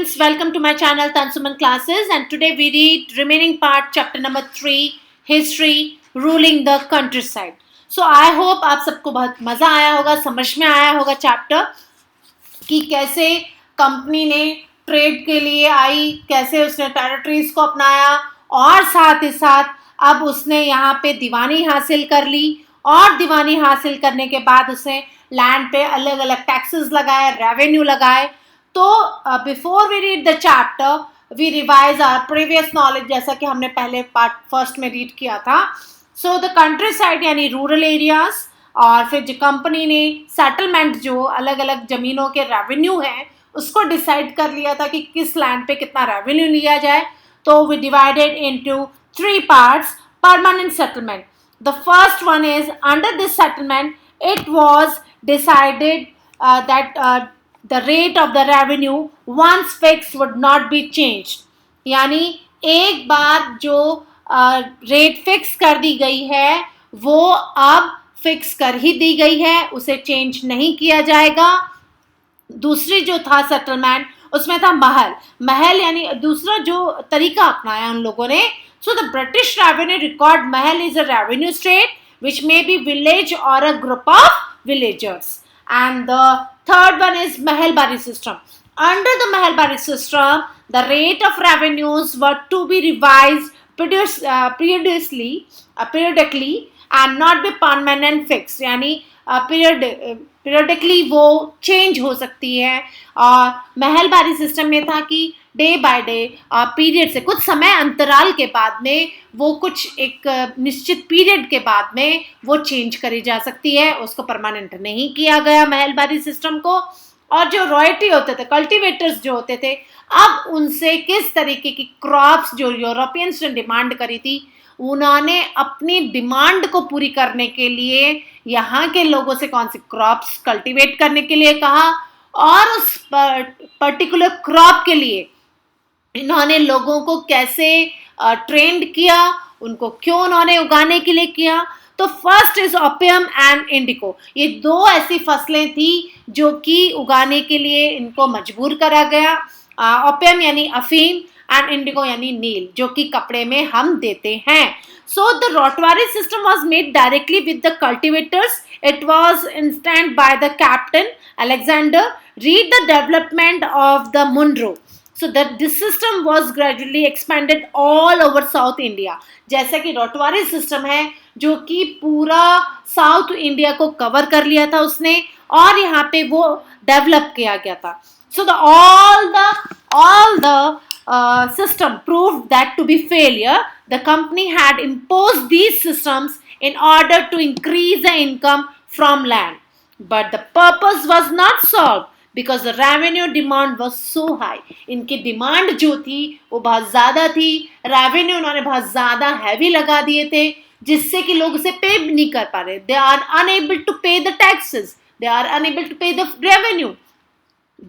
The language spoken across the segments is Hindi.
students, welcome to my channel Tansuman Classes, and today we read remaining part chapter number 3 History Ruling the Countryside. So I hope आप सबको बहुत मज़ा आया होगा, समझ में आया होगा चैप्टर कि कैसे कंपनी ने ट्रेड के लिए आई, कैसे उसने टेरिटरीज को अपनाया और साथ ही साथ अब उसने यहाँ पे दीवानी हासिल कर ली और दीवानी हासिल करने के बाद उसने लैंड पे अलग अलग टैक्सेस लगाए, रेवेन्यू लगाए. तो before we read the chapter we revise our previous knowledge, जैसा कि हमने पहले पार्ट फर्स्ट में रीड किया था. सो द कंट्री साइड यानी रूरल एरियाज, और फिर जो कंपनी ने सेटलमेंट जो अलग अलग ज़मीनों के रेवेन्यू है उसको डिसाइड कर लिया था कि किस लैंड पे कितना रेवेन्यू लिया जाए. तो we divided into 3 parts. Permanent settlement, the first one is under this settlement it was decided that the rate of the revenue once fixed would not be changed. यानी एक बार जो रेट फिक्स कर दी गई है वो अब फिक्स कर ही दी गई है, उसे चेंज नहीं किया जाएगा. दूसरी जो था सेटलमेंट उसमें था महल यानी दूसरा जो तरीका अपनाया उन लोगों ने. So the British revenue record mahal is a revenue state which may be village or a group of villagers. And the third one is Mahalbari system. Under the Mahalbari system, the rate of revenues were to be revised periodically and not be permanent fixed. यानी periodically वो change हो सकती है. और महलबारी सिस्टम में था कि डे बाय डे पीरियड से कुछ समय अंतराल के बाद में वो कुछ एक निश्चित पीरियड के बाद में वो चेंज करी जा सकती है, उसको परमानेंट नहीं किया गया महलबारी सिस्टम को. और जो रॉयल्टी होते थे, कल्टीवेटर्स जो होते थे, अब उनसे किस तरीके की क्रॉप्स जो यूरोपियंस ने डिमांड करी थी उन्होंने अपनी डिमांड को पूरी करने के लिए यहाँ के लोगों से कौन सी क्रॉप्स कल्टीवेट करने के लिए कहा और उस पर्टिकुलर क्रॉप के लिए इन्होंने लोगों को कैसे ट्रेंड किया, उनको क्यों उन्होंने उगाने के लिए किया. तो फर्स्ट इज ओपियम एंड इंडिको. ये दो ऐसी फसलें थी जो कि उगाने के लिए इनको मजबूर करा गया. ओपियम यानी अफीम एंड इंडिको यानी नील, जो कि कपड़े में हम देते हैं. So the ryotwari system was made directly with the cultivators. It was instant by the captain Alexander. Read the development of the Munro. So that this system was gradually expanded all over South India. जैसा कि रोटवारी सिस्टम है जो कि पूरा साउथ इंडिया को कवर कर लिया था उसने और यहाँ पे वो डेवलप किया गया था. So all the system proved that to be failure. The company had imposed these systems in order to increase the income from land, but the purpose was not solved. Because the revenue demand was so high. इनकी डिमांड जो थी वो बहुत ज़्यादा थी, रेवेन्यू उन्होंने बहुत ज़्यादा हैवी लगा दिए थे जिससे कि लोग उसे पे नहीं कर पा रहे. They are unable to pay the taxes. They are unable to pay the revenue.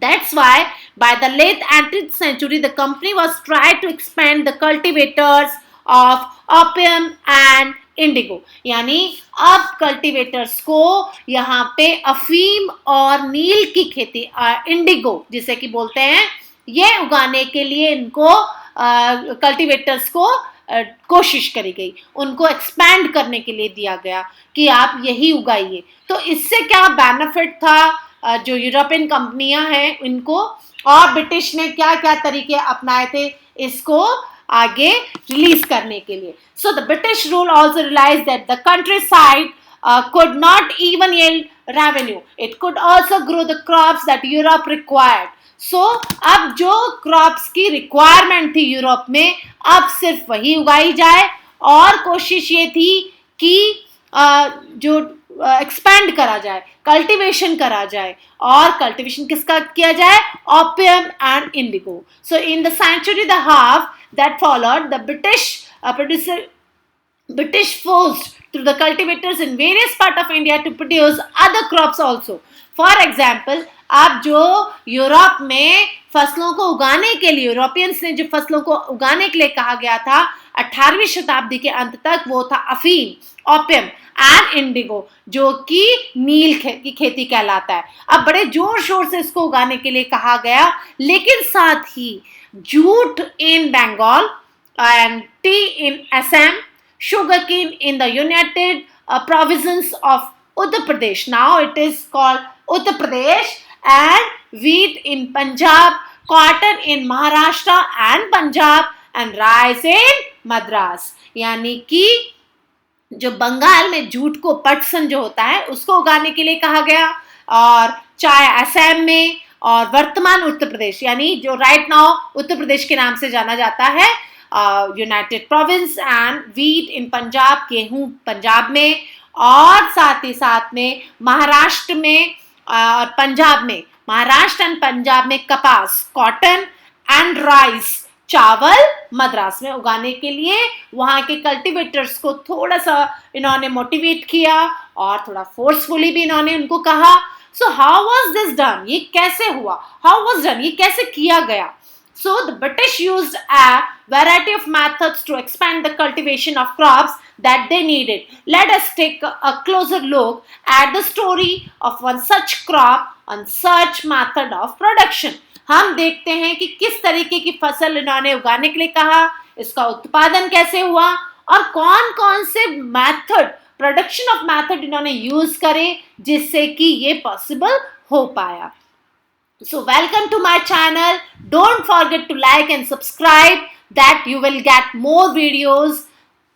That's why by the late 18th century the company was trying to expand the cultivators of opium and Indigo. यानी अब कल्टीवेटर्स को यहाँ पे अफीम और नील की खेती इंडिगो जिसे कि बोलते हैं ये उगाने के लिए इनको कल्टीवेटर्स को कोशिश करी गई, उनको एक्सपैंड करने के लिए दिया गया कि आप यही उगाइए. तो इससे क्या बेनिफिट था जो यूरोपियन कंपनियां हैं इनको, और ब्रिटिश ने क्या क्या तरीके अपनाए थे इसको आगे रिलीज करने के लिए. So the British rule also realized that the countryside could not even yield revenue. It could also grow the crops that Europe required. So अब जो crops की requirement थी यूरोप में अब सिर्फ वही उगाई जाए और कोशिश ये थी कि जो एक्सपैंड करा जाए, कल्टीवेशन करा जाए. और कल्टीवेशन किसका किया जाए? Opium and indigo. So in the century the half that followed, the British forced through the cultivators in various parts of India to produce other crops also. For example, अब जो यूरोप में फसलों को उगाने के लिए यूरोपियंस ने जो फसलों को उगाने के लिए कहा गया था 18वीं शताब्दी के अंत तक वो था अफीम, ओपियम. एंड इंडिगो, जो कि नील की खेती कहलाता है। अब बड़े जोर शोर से इसको उगाने के लिए कहा गया, लेकिन साथ ही jute in Bengal and tea in Assam, sugarcane in the United Provinces of Uttar Pradesh. Now it is called Uttar Pradesh, and wheat in Punjab, cotton in Maharashtra and Punjab, and rice in Madras. यानी कि जो बंगाल में जूट को पटसन जो होता है उसको उगाने के लिए कहा गया, और चाय असम में, और वर्तमान उत्तर प्रदेश यानी जो राइट नाउ उत्तर प्रदेश के नाम से जाना जाता है, यूनाइटेड प्रोविंस एंड व्हीट इन पंजाब, गेहूं पंजाब में, और साथ ही साथ में महाराष्ट्र में और पंजाब में, महाराष्ट्र एंड पंजाब में कपास कॉटन एंड राइस चावल मद्रास में उगाने के लिए वहां के कल्टीवेटर्स को थोड़ा सा इन्होंने मोटिवेट किया और थोड़ा फोर्सफुली भी इन्होंने उनको कहा। So how was this done, ये कैसे हुआ, हाउ वाज डन, ये कैसे किया गया? So the British used a variety of methods to expand the cultivation of crops that they needed. Let us take a closer look at the story of one such crop on such method of production. हम देखते हैं कि किस तरीके की फसल इन्होंने उगाने के लिए कहा, इसका उत्पादन कैसे हुआ, और कौन कौन से मेथड, प्रोडक्शन ऑफ मेथड इन्होंने यूज करे जिससे कि ये पॉसिबल हो पाया। So welcome to my channel. Don't forget to like and subscribe that you will get more videos.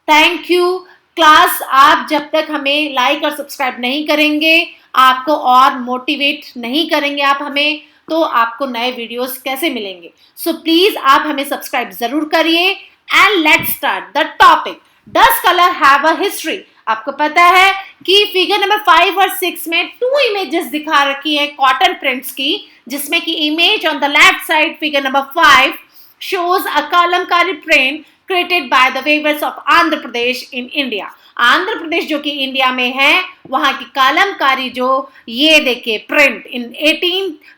Thank you. Class आप जब तक हमें लाइक और सब्सक्राइब नहीं करेंगे, आपको और मोटिवेट नहीं करेंगे आप हमें, तो आपको नए वीडियोस कैसे मिलेंगे? सो प्लीज आप हमें सब्सक्राइब जरूर करिए। And let's start the topic. Does colour have a history? आपको पता है कि फिगर नंबर 5 और 6 में 2 इमेजेस दिखा रखी है कॉटन प्रिंट्स की, जिसमें कि image on the left side figure number 5 shows a kalamkari print created by the weavers of Andhra Pradesh in India. Andhra Pradesh जो कि इंडिया में है, वहां की कलमकारी जो ये देखिए print in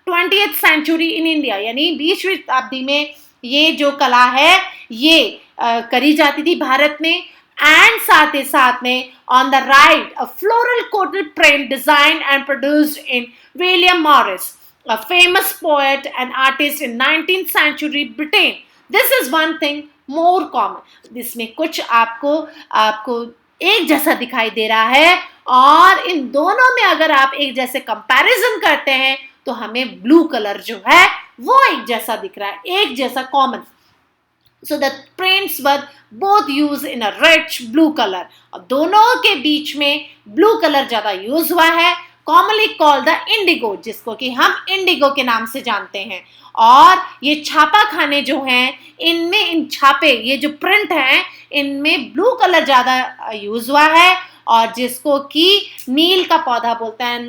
20th century in India, यानी 20वीं शताब्दी में ये जो कला है ये करी जाती थी भारत में। एंड साथ ही साथ में on the right a floral coated print design and produced in William Morris, a famous poet and artist in 19th century Britain. This is one thing more common. इसमें कुछ आपको एक जैसा दिखाई दे रहा है, और इन दोनों में अगर आप एक जैसे कंपैरिजन करते हैं तो हमें ब्लू कलर जो है वो एक जैसा दिख रहा है, एक जैसा common. So the prints were both used in a rich blue color. और दोनों के बीच में ब्लू कलर ज्यादा यूज हुआ है, कॉमनली कॉल्ड द इंडिगो, जिसको कि हम इंडिगो के नाम से जानते हैं। और ये छापा खाने जो हैं, इनमें इन छापे ये जो प्रिंट हैं इनमें ब्लू कलर ज्यादा यूज हुआ है, और जिसको कि नील का पौधा बोलते हैं।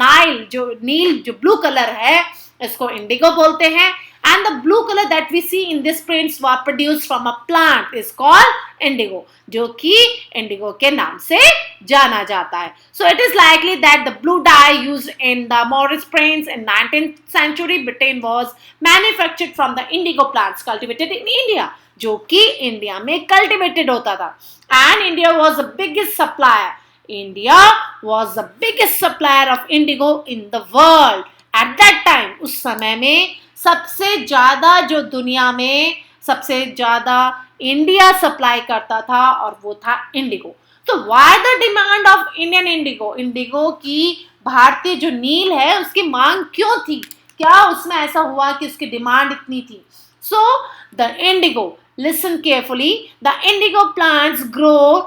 नील जो ब्लू कलर है इसको इंडिगो बोलते हैं। And the blue color that we see in this prints were produced from a plant is called indigo, जो कि indigo के नाम से जाना जाता है। So it is likely that the blue dye used in the Morris prints in 19th century Britain was manufactured from the indigo plants cultivated in India, जो कि इंडिया में cultivated होता था। And India was the biggest supplier. India was the biggest supplier of indigo in the world at that time. उस समय में सबसे ज्यादा जो दुनिया में सबसे ज्यादा इंडिया सप्लाई करता था और वो था इंडिगो। तो why the demand of Indian Indigo? Indigo की भारतीय जो नील है उसकी मांग क्यों थी? क्या उसमें ऐसा हुआ कि उसकी डिमांड इतनी थी? So the Indigo, listen carefully, the indigo plants grow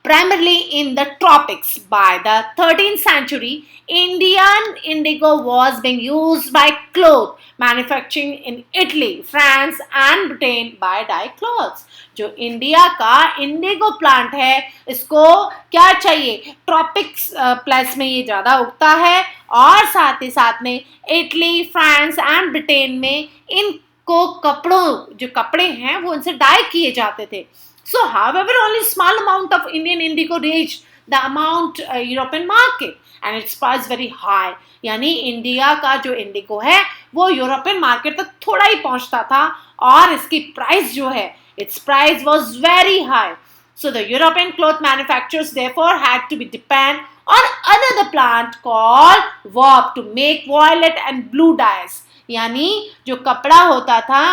primarily in the tropics. By the 13th century, Indian indigo was being used by cloth manufacturing in Italy, France and Britain by dye cloths. जो इंडिया का इंडिगो प्लांट है इसको क्या चाहिए? ट्रॉपिक्स प्लेस में ये ज़्यादा उगता है, और साथ ही साथ में इटली, फ्रांस एंड ब्रिटेन में इनको कपड़ों जो कपड़े हैं वो उनसे डाई किए जाते थे। So, however, only small amount of Indian indigo reached the amount European market and its price very high. यानी इंडिया का जो इंडिगो है वो यूरोपियन मार्केट तक थोड़ा ही पहुंचता था, और इसकी प्राइस जो है its price was very high. So the European cloth manufacturers therefore had to be depend on another plant called warp to make violet and blue dyes. यानी जो कपड़ा होता था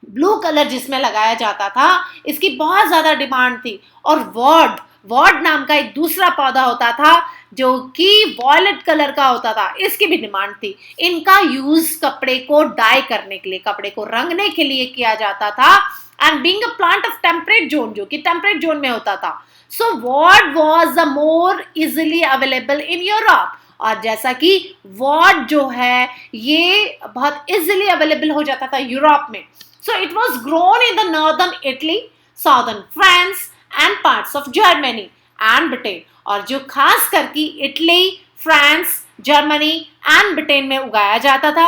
ब्लू कलर जिसमें लगाया जाता था, इसकी बहुत ज्यादा डिमांड थी. और वॉर्ड नाम का एक दूसरा पौधा होता था जो कि वॉयलेट कलर का होता था, इसकी भी डिमांड थी. इनका यूज कपड़े को डाई करने के लिए, कपड़े को रंगने के लिए किया जाता था. And being a plant of temperate zone, जो कि टेम्परेट जोन में होता था, so woad was the more easily available in Europe. और जैसा कि वॉर्ड जो है ये बहुत इजिली अवेलेबल हो जाता था यूरोप में. So it was grown in the northern Italy, southern France and parts of Germany and Britain. और जो खास करके Italy, France, Germany and Britain में उगाया जाता था.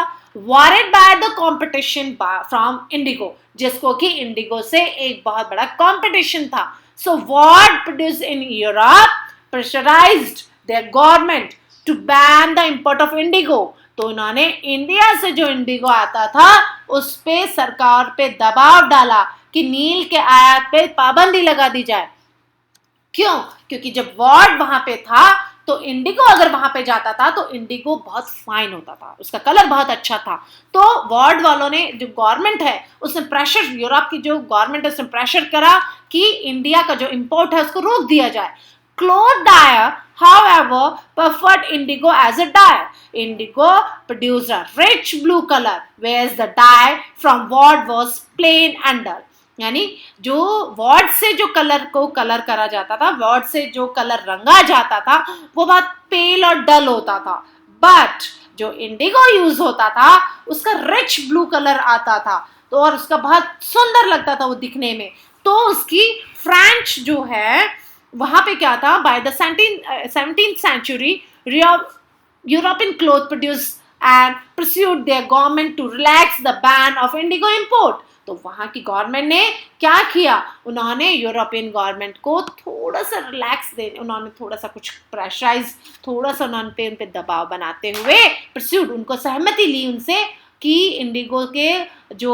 Worried by the competition from indigo, जिसको कि इंडिगो से एक बहुत बड़ा कंपटीशन था. So what produced in Europe pressurized their government to ban the import of indigo. तो उन्होंने इंडिया से जो इंडिगो आता था उस पे सरकार पे दबाव डाला कि नील के आयात पे पाबंदी लगा दी जाए. क्यों? क्योंकि जब वॉर्ड वहां पे था तो इंडिगो अगर वहां पे जाता था तो इंडिगो बहुत फाइन होता था, उसका कलर बहुत अच्छा था. तो वॉर्ड वालों ने, जो गवर्नमेंट है उसने प्रेशर, यूरोप की जो गवर्नमेंट है उसने प्रेशर करा कि इंडिया का जो इंपोर्ट है उसको रोक दिया जाए. Cloth dyer, however, preferred indigo as a dye. Indigo produced a rich blue color, whereas the dye from wort was plain and dull. यानी जो वॉर्ड से जो कलर को कलर करा जाता था, वॉर्ड से जो कलर रंगा जाता था वो बहुत पेल और डल होता था. बट जो इंडिगो यूज होता था उसका रिच ब्लू कलर आता था, तो और उसका बहुत सुंदर लगता था वो दिखने में. तो उसकी फ्रेंच जो है वहां पे क्या था, by the 17th century European cloth produced and pursued their government to relax the ban of indigo import. तो वहां की गवर्नमेंट ने क्या किया, उन्होंने यूरोपियन गवर्नमेंट को थोड़ा सा रिलैक्स दे, उन्होंने थोड़ा सा कुछ प्रेशराइज, थोड़ा सा उन्होंने उन पे दबाव बनाते हुए परस्यूड, उनको सहमति ली उनसे कि इंडिगो के जो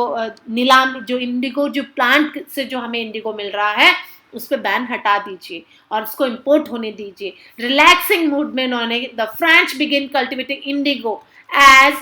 नीलाम, जो इंडिगो जो प्लांट से जो हमें इंडिगो मिल रहा है उस पर बैन हटा दीजिए और उसको इंपोर्ट होने दीजिए. रिलैक्सिंग मूड में उन्होंने the French begin cultivating indigo as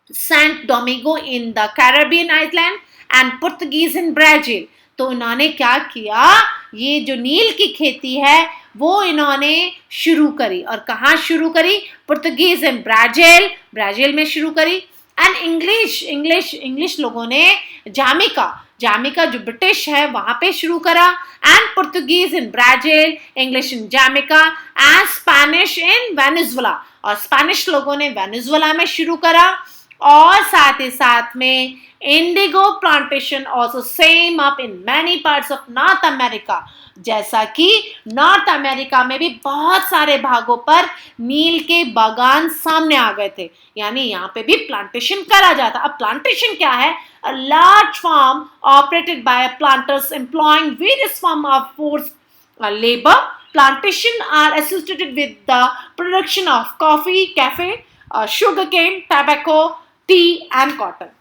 Saint Domingo in the Caribbean island and Portuguese in Brazil. तो उन्होंने क्या किया, ये जो नील की खेती है वो इन्होंने शुरू करी. और कहाँ शुरू करी? पुर्तगीज इन ब्राजील में शुरू करी. एंड इंग्लिश लोगों ने जामिका जो ब्रिटिश है वहां पे शुरू करा. And Portuguese in Brazil, English in Jamaica and Spanish in Venezuela. और स्पेनिश लोगों ने वेनेजुएला में शुरू करा. और साथ ही साथ में Indigo plantation also same up in many parts of north America. जैसा कि नॉर्थ अमेरिका में भी बहुत सारे भागों पर नील के बागान सामने आ गए थे, यानी यहाँ पे भी प्लांटेशन करा जाता. अब प्लांटेशन क्या है? A large farm operated by planters employing various forms of forced labor. Plantation are associated with the production of coffee, cafe, sugarcane, tobacco, tea and cotton.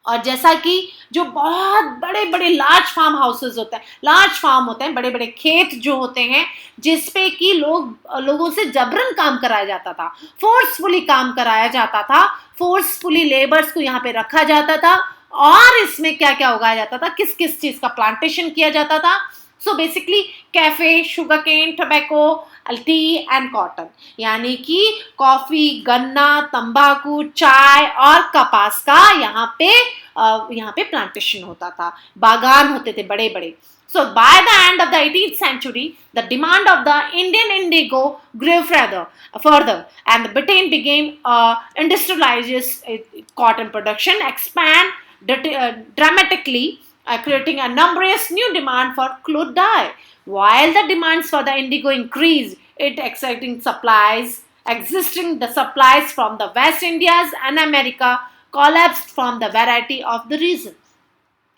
और जैसा कि जो बहुत बड़े बड़े लार्ज फार्म हाउसेज होते हैं, लार्ज फार्म होते हैं, बड़े बड़े खेत जो होते हैं जिसपे कि लोगों से जबरन काम कराया जाता था, फोर्सफुली काम कराया जाता था, फोर्सफुली लेबर्स को यहाँ पे रखा जाता था. और इसमें क्या क्या उगाया जाता था, किस किस चीज का प्लांटेशन किया जाता था? So basically cafe, sugar cane, tobacco, tea and cotton, यानी कि कॉफी, गन्ना, तंबाकू, चाय और कपास का यहाँ पे प्लांटेशन होता था, बागान होते थे बड़े बड़े. So by the end of the 18th century, the demand of the Indian indigo grew further and Britain began industrialized cotton production expand dramatically, creating a numerous new demand for cloth dye. While the demands for the indigo increased, existing the supplies from the West Indies and America collapsed from the variety of the reason.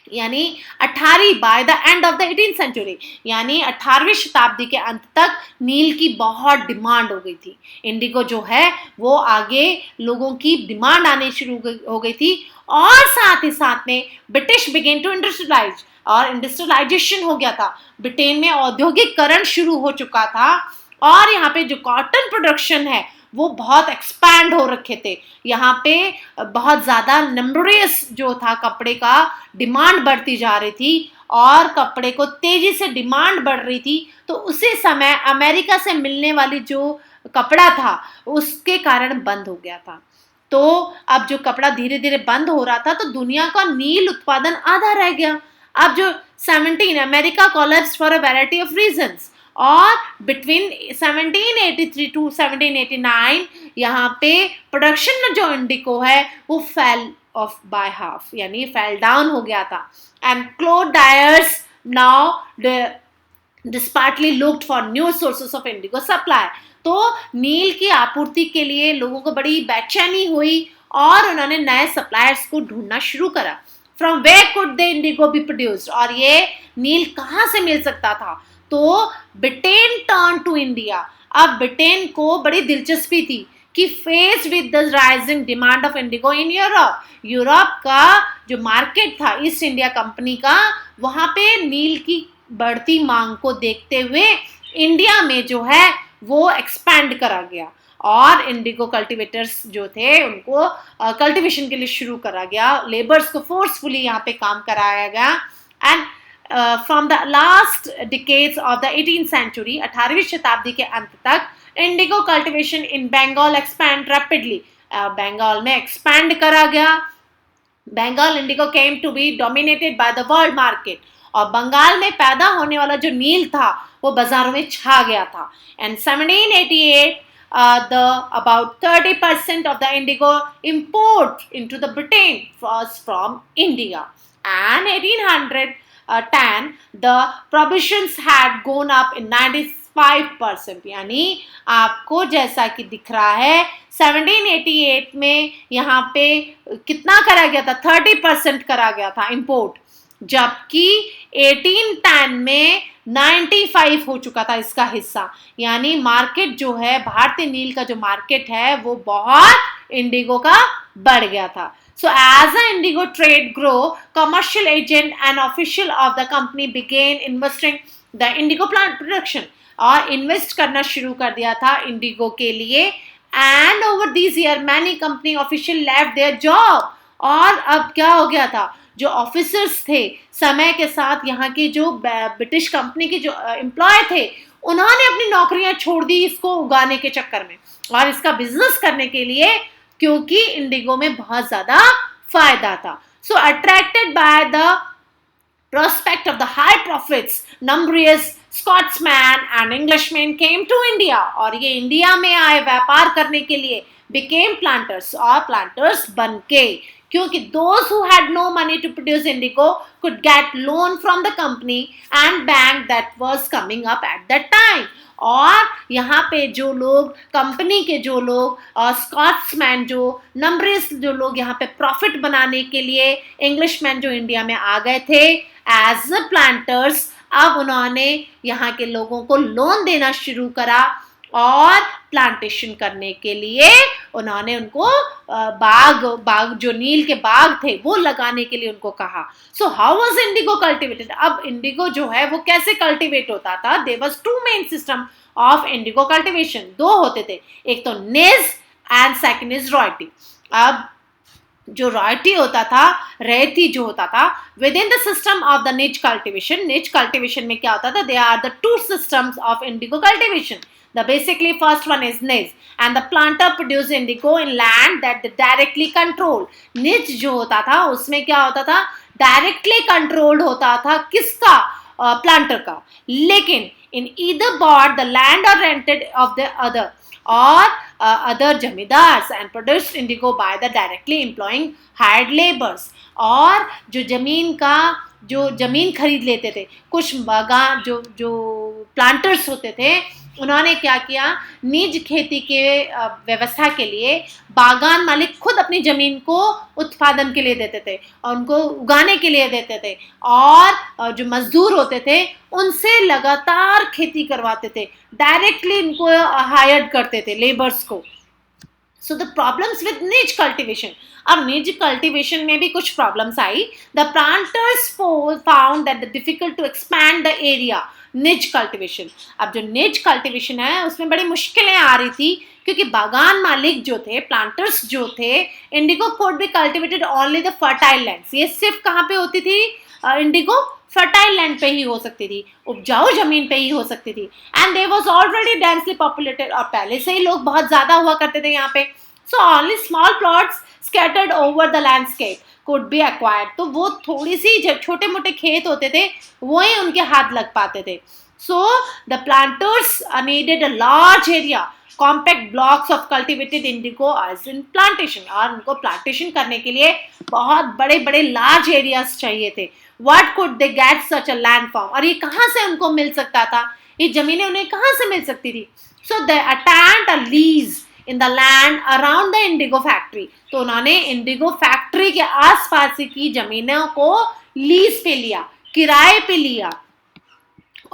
यानी 18 by the end of the 18th century, यानी 18वीं शताब्दी के अंत तक नील की बहुत डिमांड हो गई थी। इंडिगो जो है वो आगे लोगों की डिमांड आने शुरू हो गई थी, और साथ ही साथ में ब्रिटिश बिगेन टू इंडस्ट्रियलाइज, और इंडस्ट्रियलाइजेशन हो गया था। ब्रिटेन में औद्योगिकरण शुरू हो चुका था, और यहाँ पे जो कॉटन प्रोडक्शन है वो बहुत एक्सपैंड हो रखे थे। यहाँ पे बहुत ज़्यादा नंबरियस जो था कपड़े का, डिमांड बढ़ती जा रही थी, और कपड़े को तेजी से डिमांड बढ़ रही थी। तो उसी समय अमेरिका से मिलने वाली जो कपड़ा था उसके कारण बंद हो गया था। तो अब जो कपड़ा धीरे धीरे बंद हो रहा था, तो दुनिया का नील उत्पादन आधा रह गया। अब जो 17 America collapse for a variety of reasons, और बिटवीन 1783 टू 1789 यहाँ पे प्रोडक्शन में जो इंडिगो है वो फेल ऑफ बाय हाफ, यानी फेल डाउन हो गया था। And cloth dyers now desperately looked for new sources of indigo supply. तो नील की आपूर्ति के लिए लोगों को बड़ी बेचैनी हुई, और उन्होंने नए सप्लायर्स को ढूंढना शुरू करा। From where could the indigo be produced, और ये नील कहाँ से मिल सकता था? तो ब्रिटेन टर्न टू इंडिया। अब ब्रिटेन को बड़ी दिलचस्पी थी कि face with the rising demand of indigo in Europe, Europe का जो मार्केट था ईस्ट इंडिया कंपनी का, वहाँ पे नील की बढ़ती मांग को देखते हुए इंडिया में जो है वो एक्सपैंड करा गया, और इंडिगो कल्टीवेटर्स जो थे उनको कल्टीवेशन के लिए शुरू करा गया। लेबर्स को फोर्सफुली यहाँ पे काम कराया गया। And from the last decades of the 18th century, 18वीं शताब्दी के अंत तक indigo cultivation in Bengal expand rapidly, Bengal में एक्सपैंड करा गया। Bengal indigo came to be dominated by the world market, और बंगाल में पैदा होने वाला जो नील था वो बाजारों में छा गया था। And 1788 about 30% of the indigo import into the Britain was from India, and 1810 the provisions had gone up in 95%। यानी आपको जैसा कि दिख रहा है 1788 में यहाँ पे कितना करा गया था? 30% करा गया था इंपोर्ट, जबकि 1810 में 95 हो चुका था इसका हिस्सा। यानी मार्केट जो है, भारतीय नील का जो मार्केट है वो बहुत इंडिगो का बढ़ गया था। So as the indigo trade grow, commercial agent and official of the company began investing the indigo plant production, और इन्वेस्ट करना शुरू कर दिया था इंडिगो के लिए। And over this year many company official left their job, और अब क्या हो गया था? जो ऑफिसर्स थे समय के साथ, यहाँ के जो ब्रिटिश कंपनी के जो एम्प्लॉय थे, उन्होंने अपनी नौकरियां छोड़ दी इसको उगाने के चक्कर में और इसका बिजनेस करने के लिए, क्योंकि इंडिगो में बहुत ज्यादा फायदा था। सो attracted by the prospect of the high profits, numerous Scotsmen and Englishmen came to India, और ये इंडिया में आए व्यापार करने के लिए, became planters, और planters बन के, क्योंकि those who had no money to produce indigo could get loan from the company and bank that was coming up at that time। और यहाँ पे जो लोग, कंपनी के जो लोग, और स्कॉट्समैन जो नंबरेस जो लोग यहाँ पे प्रॉफिट बनाने के लिए, इंग्लिशमैन जो इंडिया में आ गए थे एज प्लांटर्स, अब उन्होंने यहाँ के लोगों को लोन देना शुरू करा, और प्लांटेशन करने के लिए उन्होंने उनको बाग जो नील के बाग थे वो लगाने के लिए उनको कहा। So how was indigo cultivated? अब इंडिगो जो है वो कैसे कल्टिवेट होता था? There was two main system of indigo cultivation, दो होते थे, एक तो निज एंड सेकंड इज रॉयल्टी। अब जो रॉयल्टी होता था, रेती जो होता था, within the system of the nij cultivation में क्या होता था? They are the two systems of indigo cultivation. The basically first one is niche, and the planter produce indigo in land that they directly control। niche जो होता था उसमें क्या होता था? डायरेक्टली कंट्रोल्ड होता था किसका? प्लांटर का। लेकिन in either bought the land or rented of the other or other zamindars and produced indigo by the directly employing hired laborers। और जो जमीन का जो ज़मीन खरीद लेते थे, कुछ बागान जो जो प्लांटर्स होते थे, उन्होंने क्या किया, निज खेती के व्यवस्था के लिए बागान मालिक खुद अपनी ज़मीन को उत्पादन के लिए देते थे और उनको उगाने के लिए देते थे, और जो मजदूर होते थे उनसे लगातार खेती करवाते थे, डायरेक्टली इनको हायर्ड करते थे लेबर्स को. So the problems with nij cultivation. अब निज कल्टिवेशन में भी कुछ प्रॉब्लम्स आई. The planters found that the difficult to expand the area nij cultivation. अब जो निज कल्टिवेशन है उसमें बड़ी मुश्किलें आ रही थी, क्योंकि बागान मालिक जो थे, प्लांटर्स जो थे, Indigo could be cultivated only the fertile lands. ये सिर्फ कहाँ पे होती थी इंडिगो? फर्टाइल लैंड पे ही हो सकती थी, उपजाऊ जमीन पे ही हो सकती थी. And they was already densely populated, और पहले से ही लोग बहुत ज्यादा हुआ करते थे यहाँ पे. So only small plots scattered over the landscape could be acquired. तो वो थोड़ी सी छोटे मोटे खेत होते थे, वो ही उनके हाथ लग पाते थे. So the planters needed a large area, compact blocks of cultivated indigo as in plantation. और उनको प्लांटेशन करने के लिए बहुत बड़े बड़े लार्ज एरियाज चाहिए थे. What could they get such a land from? और ये कहाँ से उनको मिल सकता था? ये जमीनें उन्हें कहाँ से मिल सकती थी? So they attained a lease in the land around the indigo factory. तो उन्होंने इंडिगो फैक्ट्री के आसपास की जमीनों को लीज पे लिया, किराए पे लिया,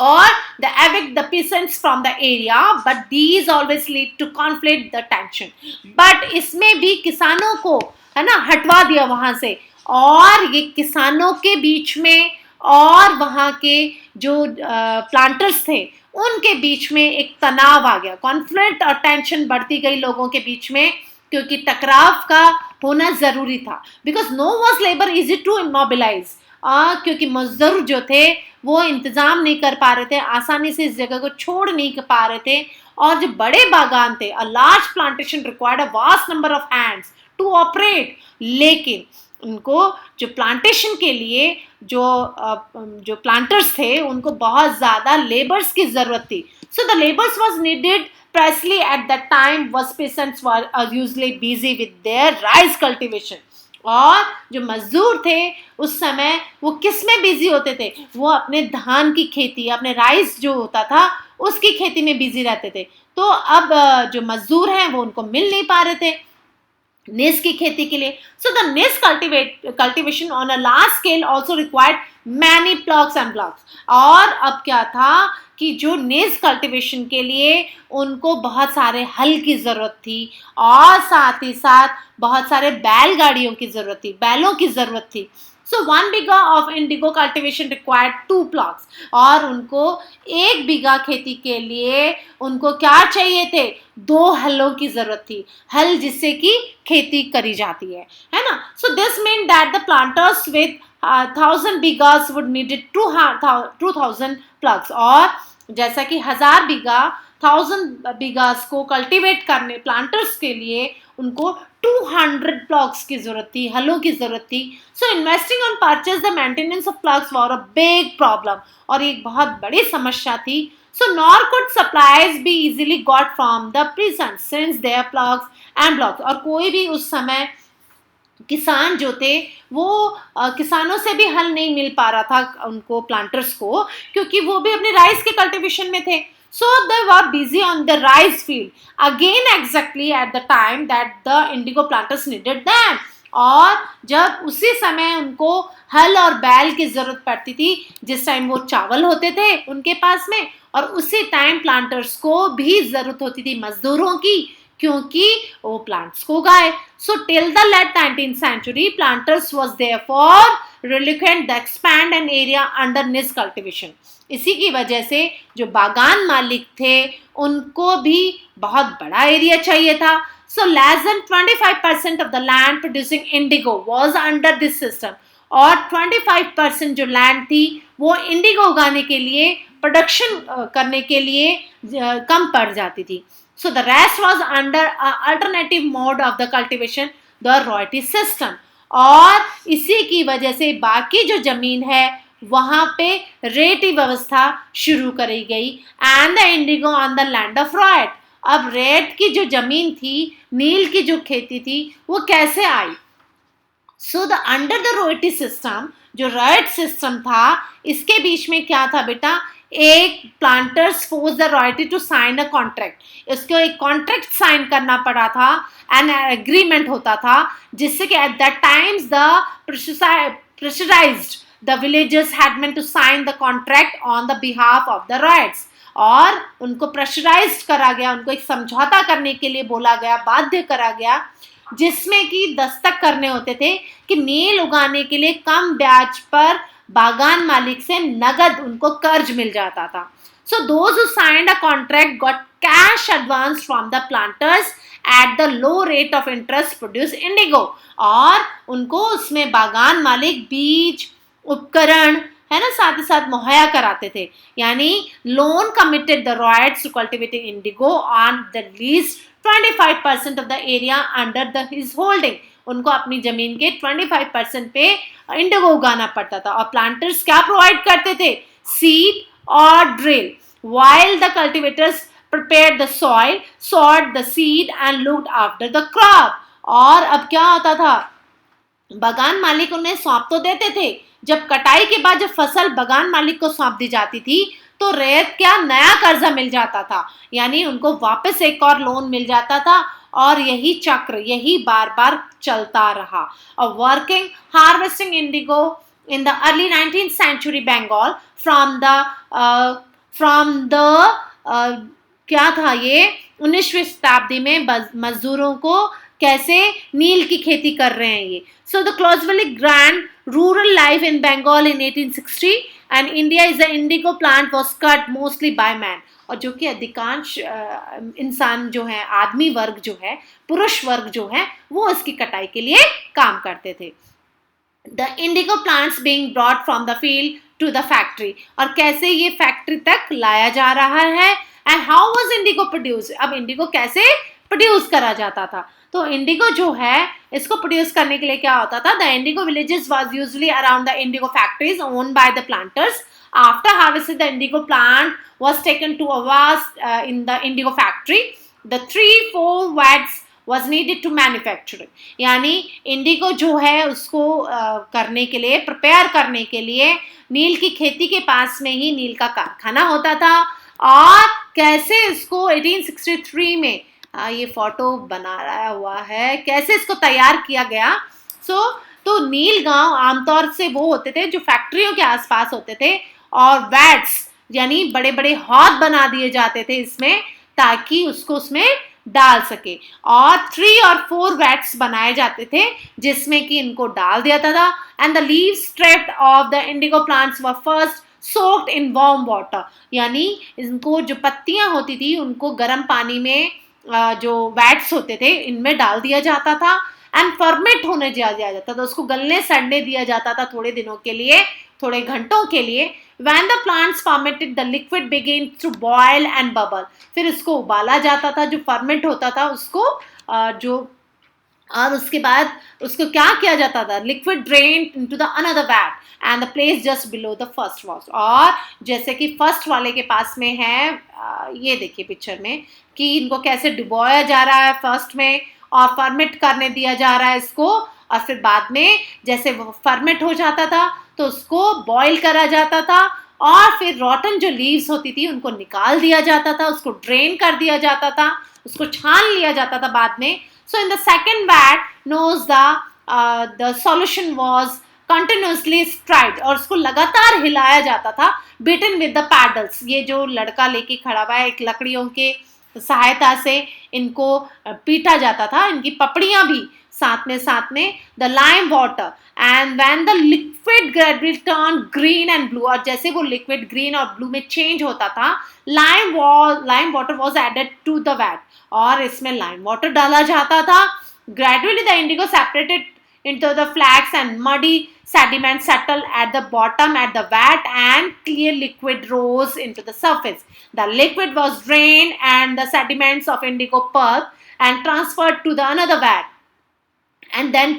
or they evict the peasants from the area, but these always lead to conflict the tension. But इसमें भी किसानों को, है ना, हटवा दिया वहां से, और ये किसानों के बीच में और वहाँ के जो प्लांटर्स थे उनके बीच में एक तनाव आ गया, कॉन्फ्लिक्ट और टेंशन बढ़ती गई लोगों के बीच में, क्योंकि टकराव का होना ज़रूरी था. Because no was labour easy to immobilise. क्योंकि मजदूर जो थे वो इंतज़ाम नहीं कर पा रहे थे, आसानी से इस जगह को छोड़ नहीं पा रहे थे. और जो बड़े बागान थे, a large plantation required a vast number of hands to operate. लेकिन उनको जो प्लांटेशन के लिए जो प्लांटर्स थे उनको बहुत ज़्यादा लेबर्स की ज़रूरत थी. So the labours was needed precisely at that time was peasants were usually busy with their rice cultivation. और जो मजदूर थे उस समय वो किस में बिजी होते थे? वो अपने धान की खेती, अपने राइस जो होता था उसकी खेती में बिजी रहते थे. तो अब जो मजदूर हैं वो उनको मिल नहीं पा रहे थे नेस की खेती के लिए. So the ness cultivation on a large scale also required many ploughs and bullocks. और अब क्या था कि जो नेस कल्टिवेशन के लिए उनको बहुत सारे हल की ज़रूरत थी, और साथ ही साथ बहुत सारे बैलगाड़ियों की ज़रूरत थी, बैलों की ज़रूरत थी. सो 1 बीघा ऑफ इंडिगो कल्टिवेशन रिक्वायर्ड 2 प्लॉक्स. और उनको 1 बीघा खेती के लिए उनको क्या चाहिए थे? 2 हलों की ज़रूरत थी, हल जिससे कि खेती करी जाती है ना. So this mean that the planters with 1000 bighas would needed 2000 ploughs. और जैसा कि 1000 बीघा 1000 बीघास को कल्टीवेट करने प्लांटर्स के लिए उनको 200 प्लॉक्स की जरूरत थी, हलों की जरूरत थी. So investing on purchase the maintenance of ploughs was a big problem. और एक बहुत बड़ी समस्या थी. So nor could supplies be easily got from the peasants since their ploughs and bullocks. और कोई भी उस समय किसान जो थे वो किसानों से भी हल नहीं मिल पा रहा था उनको, प्लांटर्स को, क्योंकि वो भी अपने राइस के कल्टीवेशन में थे. So they were busy on the rice field again exactly at the time that the indigo planters needed them. और जब उसी समय उनको हल और बैल की जरूरत पड़ती थी जिस टाइम वो चावल होते थे उनके पास में, और उसी टाइम प्लांटर्स को भी जरूरत होती थी मजदूरों की, क्योंकि वो प्लांट्स को उगाए. So till the late 19th century planters was therefore reluctant to expand an area under niche cultivation. इसी की वजह से जो बागान मालिक थे उनको भी बहुत बड़ा एरिया चाहिए था. सो less than 25% of the land producing indigo was under this system. और 25% जो लैंड थी वो इंडिगो उगाने के लिए, प्रोडक्शन करने के लिए कम पड़ जाती थी. So the rest was under an alternative mode of the cultivation, the royalty system. और इसी की वजह से बाकी जो जमीन है वहाँ पे रेट की व्यवस्था शुरू करी गई. And the Indigo on the land of riot. अब रेट की जो जमीन थी, नील की जो खेती थी, वो कैसे आई? So the under the royalty system, जो रॉयल्ट सिस्टम था, इसके बीच में क्या था बेटा, एक planters force the royalty to sign a contract, इसको एक कॉन्ट्रैक्ट साइन करना पड़ा था, एन एग्रीमेंट होता था, जिससे कि at that times the pressurised the villagers had meant to sign the contract on the behalf of the ryots, और उनको प्रेशराइज्ड करा गया, उनको एक समझौता करने के लिए बोला गया, बाध्य करा गया, जिसमें कि दस्तक करने होते थे कि नील उगाने के लिए कम ब्याज पर बागान मालिक से नगद उनको कर्ज मिल जाता था. So those who signed a contract got cash advance from the planters at the low rate of interest produce Indigo, और उनको उसमें बागान मालिक बीज, उपकरण, है ना, साथ ही साथ मुहैया कराते थे. यानी loan committed the ryots to cultivating indigo on the least 25% of the area under the his holding, उनको अपनी जमीन के 25% पे इंडिगो उगाना पड़ता था. और प्लांटर्स क्या प्रोवाइड करते थे, सीड और drill, while the cultivators prepared the soil, sowed the seed and looked after the crop. और अब क्या होता था, बागान मालिक उन्हें सौंप तो देते थे, जब कटाई के बाद जब फसल बागान मालिक को सौंप दी जाती थी तो रैयत क्या नया कर्जा मिल जाता था, यानी उनको वापस एक और लोन मिल जाता था, और यही चक्र यही बार बार चलता रहा. और working harvesting Indigo in the early 19th century Bengal from the क्या था ये 19वीं शताब्दी में मजदूरों को कैसे नील की खेती कर रहे हैं ये. So the closely grand rural life in Bengal in 1860 and India is the indigo plant was cut mostly by man. और जो कि अधिकांश इंसान जो है, आदमी वर्ग जो है, पुरुष वर्ग जो है, वो इसकी कटाई के लिए काम करते थे. The indigo plants being brought from the field to the factory, और कैसे ये फैक्ट्री तक लाया जा रहा है. and how was indigo produced, अब इंडिगो कैसे प्रोड्यूस करा जाता था. तो इंडिगो जो है इसको प्रोड्यूस करने के लिए क्या होता था, the Indigo villages was usually around the Indigo factories owned by the planters. After harvesting the indigo plant was taken to a vast in the indigo factory. The 3-4 watts was needed to manufacture. यानी इंडिगो जो है उसको करने के लिए, प्रिपेयर करने के लिए नील की खेती के पास में ही नील का कारखाना होता था. और कैसे इसको 1863 में ये फोटो बनाया हुआ है, कैसे इसको तैयार किया गया. तो नील गांव आमतौर से वो होते थे जो फैक्ट्रियों के आसपास होते थे, और वैट्स यानी बड़े बड़े हौद बना दिए जाते थे इसमें, ताकि उसको उसमें डाल सके. और 3 और 4 वैट्स बनाए जाते थे जिसमें कि इनको डाल दिया था. And the leaves stripped off the indigo plants were first soaked in warm water, यानी इनको जो पत्तियां होती थी उनको गर्म पानी में जो वैट्स होते थे इनमें डाल दिया जाता था, एंड फर्मेंट होने दिया जाता था, उसको गलने सड़ने दिया जाता था थोड़े दिनों के लिए, थोड़े घंटों के लिए. When the plants fermented, the liquid began to boil and bubble. फिर इसको उबाला जाता था, जो फर्मेंट होता था उसको और उसके बाद उसको क्या किया जाता था, liquid drain into the another vat and the place just below the first wash. और जैसे कि फर्स्ट वाले के पास में है, ये देखिए पिक्चर में कि इनको कैसे डुबोया जा रहा है फर्स्ट में, और फर्मेंट करने दिया जा रहा है इसको, और फिर बाद में जैसे वो फर्मेंट हो जाता था तो उसको बॉईल करा जाता था, और फिर रॉटन जो लीव्स होती थी उनको निकाल दिया जाता था, उसको ड्रेन कर दिया जाता था, उसको छान लिया जाता था बाद में. So in the second vat nose the solution was continuously stirred, और उसको लगातार हिलाया जाता था, बीटन विद द पैडल्स. ये जो लड़का लेके खड़ा हुआ है, एक लकड़ियों के सहायता से इनको पीटा जाता था, इनकी पपड़ियां भी साथ में the lime water. And when the liquid gradually turn green and blue, और जैसे वो लिक्विड ग्रीन और ब्लू में चेंज होता था, lime water was added to the vat, और इसमें लाइम वाटर डाला जाता था. Gradually the indigo separated into the flax and muddy sediment settled at the bottom at the vat, and clear liquid rose into the surface. The liquid was drained and the sediments of indigo pulp and transferred to the another vat, and then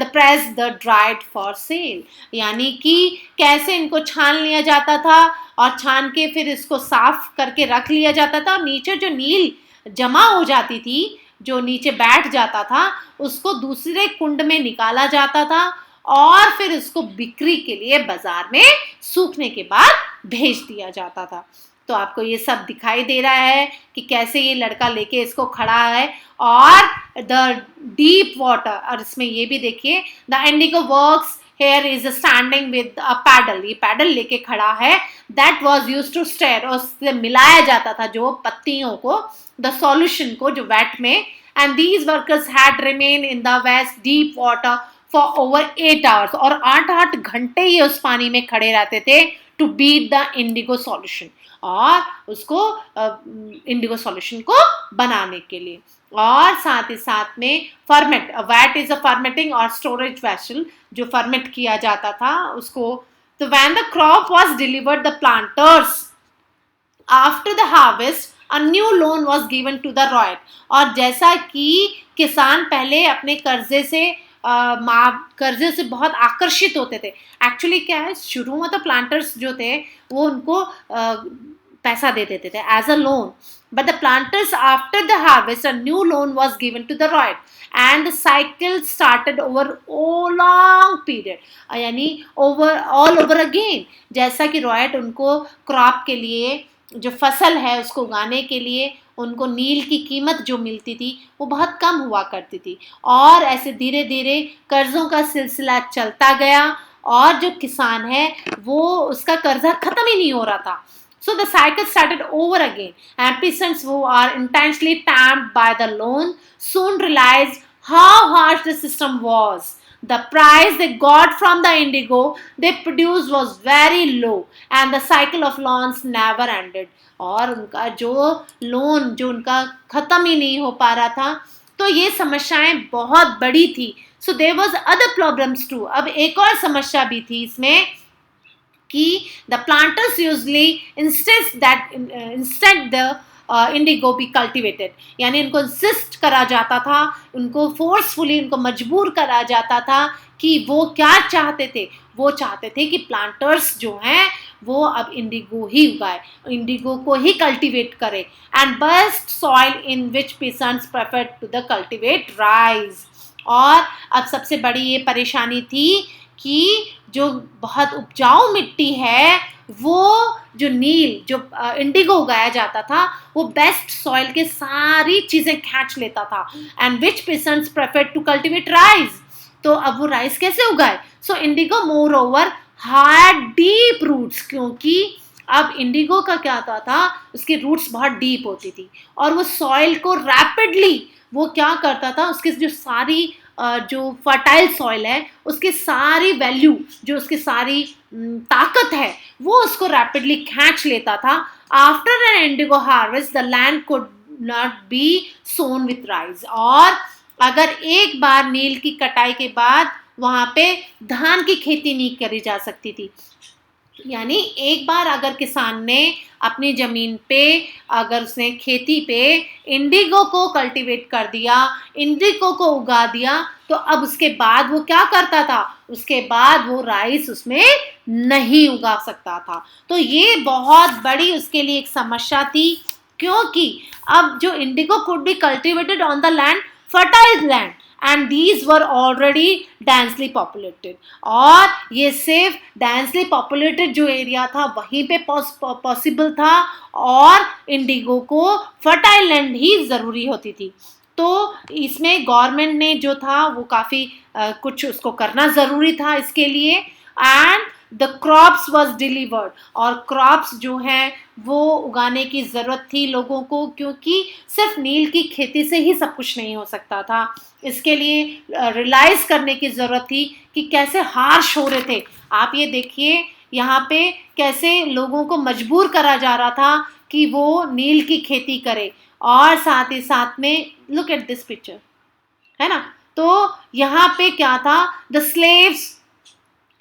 the press the dried for sale. यानी कि कैसे इनको छान लिया जाता था, और छान के फिर इसको साफ करके रख लिया जाता था, और नीचे जो नील जमा हो जाती थी जो नीचे बैठ जाता था उसको दूसरे कुंड में निकाला जाता था और फिर उसको बिक्री के लिए बाजार में सूखने के बाद भेज दिया जाता था। तो आपको ये सब दिखाई दे रहा है कि कैसे ये लड़का लेके इसको खड़ा है और द डीप वाटर, और इसमें ये भी देखिए the indigo works here is standing with a paddle, ये पैडल लेके खड़ा है, that was used to stir, और उससे मिलाया जाता था जो पत्तियों को, द सॉल्यूशन को जो वैट में, and these workers had remain in the waist deep water for over 8 hours, और 8 घंटे ये उस पानी में खड़े रहते थे to beat the indigo solution, और उसको इंडिगो सॉल्यूशन को बनाने के लिए। और साथ ही साथ में फर्मेट, वैट इज अ फर्मेटिंग और स्टोरेज वेसल, जो फर्मेट किया जाता था उसको। तो when the crop was delivered the planters after the harvest a new loan was given to the royal, और जैसा कि किसान पहले अपने कर्जे से बहुत आकर्षित होते थे। एक्चुअली क्या है, शुरू में तो प्लांटर्स जो थे वो उनको पैसा दे देते थे as a loan, but the planters after the harvest a new loan was given to the royal and the cycle started over a long period, यानी ऑल ओवर अगेन। जैसा कि रॉयट उनको क्रॉप के लिए, जो फसल है उसको उगाने के लिए उनको नील की कीमत जो मिलती थी वो बहुत कम हुआ करती थी, और ऐसे धीरे धीरे कर्जों का सिलसिला चलता गया और जो किसान है वो उसका कर्जा खत्म ही नहीं हो रहा था। So the cycle started over again, and peasants who are intentionally tamped by the loan soon realized how harsh the system was. The price they got from the indigo they produced was very low, and the cycle of loans never ended. और उनका जो लोन जो उनका खत्म ही नहीं हो पा रहा था, तो ये समस्याएं बहुत बड़ी थी। So there was other problems too. अब एक और समस्या भी थी इसमें कि the planters usually instead the Indigo भी कल्टिवेटेड, यानी उनको इंसिस्ट करा जाता था, उनको फोर्सफुली उनको मजबूर करा जाता था कि वो क्या चाहते थे, वो चाहते थे कि प्लांटर्स जो हैं वो अब इंडिगो ही उगाए, इंडिगो को ही कल्टिवेट करे, and best soil in which peasants preferred to the cultivate rice. और अब सबसे बड़ी ये परेशानी थी कि जो बहुत उपजाऊ मिट्टी है वो जो नील जो इंडिगो उगाया जाता था वो बेस्ट सॉइल के सारी चीजें खींच लेता था, and which peasants prefer to cultivate rice. तो अब वो राइस कैसे उगाए? So indigo moreover had deep roots, क्योंकि अब इंडिगो का क्या होता था, उसकी रूट्स बहुत डीप होती थी और वो सॉइल को रैपिडली वो क्या करता था, उसकी जो सारी जो फर्टाइल सॉइल है उसकी सारी वैल्यू, जो उसकी सारी ताकत है वो उसको रैपिडली खींच लेता था। After an indigo harvest the land could not be sown with rice, और अगर एक बार नील की कटाई के बाद वहां पे धान की खेती नहीं करी जा सकती थी, यानी एक बार अगर किसान ने अपनी जमीन पे अगर उसने खेती पे इंडिगो को कल्टीवेट कर दिया, इंडिगो को उगा दिया, तो अब उसके बाद वो क्या करता था, उसके बाद वो राइस उसमें नहीं उगा सकता था। तो ये बहुत बड़ी उसके लिए एक समस्या थी, क्योंकि अब जो Indigo could be cultivated on the land fertile land and these were already densely populated, और ये सिर्फ डेंसली पॉपुलेटेड जो एरिया था वहीं पे पॉसिबल था, और इंडिगो को फर्टाइल लैंड ही ज़रूरी होती थी। तो इसमें गवर्नमेंट ने जो था वो काफ़ी कुछ उसको करना ज़रूरी था इसके लिए, and the crops was delivered, और क्रॉप्स जो हैं वो उगाने की ज़रूरत थी लोगों को, क्योंकि सिर्फ नील की खेती से ही सब कुछ नहीं हो सकता था, इसके लिए रियलाइज़ करने की ज़रूरत थी कि कैसे हार्श हो रहे थे। आप ये देखिए यहाँ पे कैसे लोगों को मजबूर करा जा रहा था कि वो नील की खेती करे, और साथ ही साथ में लुक एट दिस पिक्चर, है ना। तो यहाँ पे क्या था, the slaves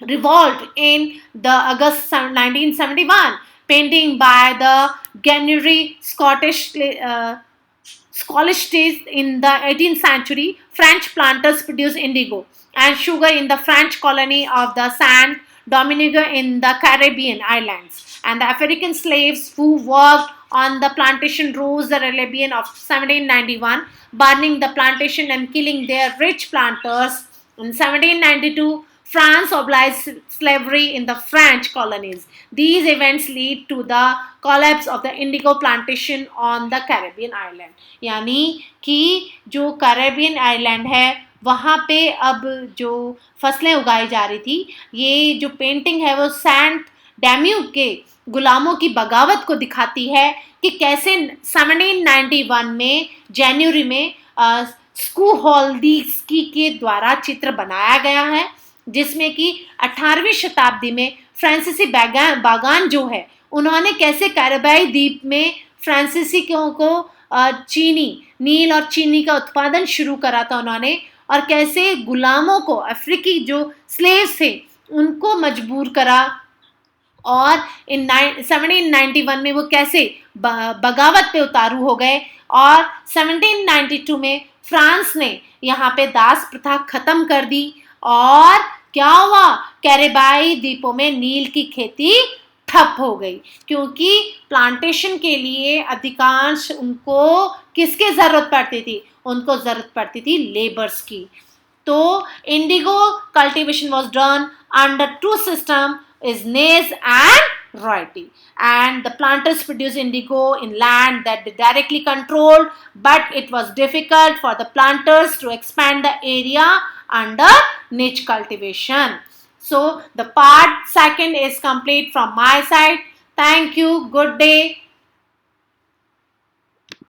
revolt in the August 1971, painting by the Gannery Scottish states in the 18th century. French planters produced indigo and sugar in the French colony of the Saint Domingue in the Caribbean islands, and the African slaves who worked on the plantation rose the rebellion of 1791, burning the plantation and killing their rich planters. In 1792, France abolished slavery in the French colonies. These events lead to the collapse of the indigo plantation on the Caribbean island. यानी कि जो कैरेबियन आइलैंड है वहाँ पे अब जो फसलें उगाई जा रही थी, ये जो पेंटिंग है वो सेंट डैम्यू के गुलामों की बगावत को दिखाती है कि कैसे 1791 में जनवरी में स्कू हॉल्डीस्की के द्वारा चित्र बनाया गया है, जिसमें कि 18वीं शताब्दी में फ्रांसीसी बागान जो है उन्होंने कैसे कैरेबियाई द्वीप में फ्रांसीसियों को चीनी, नील और चीनी का उत्पादन शुरू करा था उन्होंने, और कैसे गुलामों को, अफ्रीकी जो स्लेव्स थे उनको मजबूर करा, और इन 1791 में वो कैसे बगावत पे उतारू हो गए, और 1792 में फ्रांस ने यहाँ पे दास प्रथा खत्म कर दी, और क्या हुआ, कैरेबियाई द्वीपों में नील की खेती ठप हो गई, क्योंकि प्लांटेशन के लिए अधिकांश उनको किसकी जरूरत पड़ती थी, उनको जरूरत पड़ती थी लेबर्स की. तो Indigo cultivation was done under to system is Naze and Royalty, and the planters produced indigo in land that they directly controlled, but it was difficult for the planters to expand the area under niche cultivation. So the part second is complete from my side. Thank you. Good day.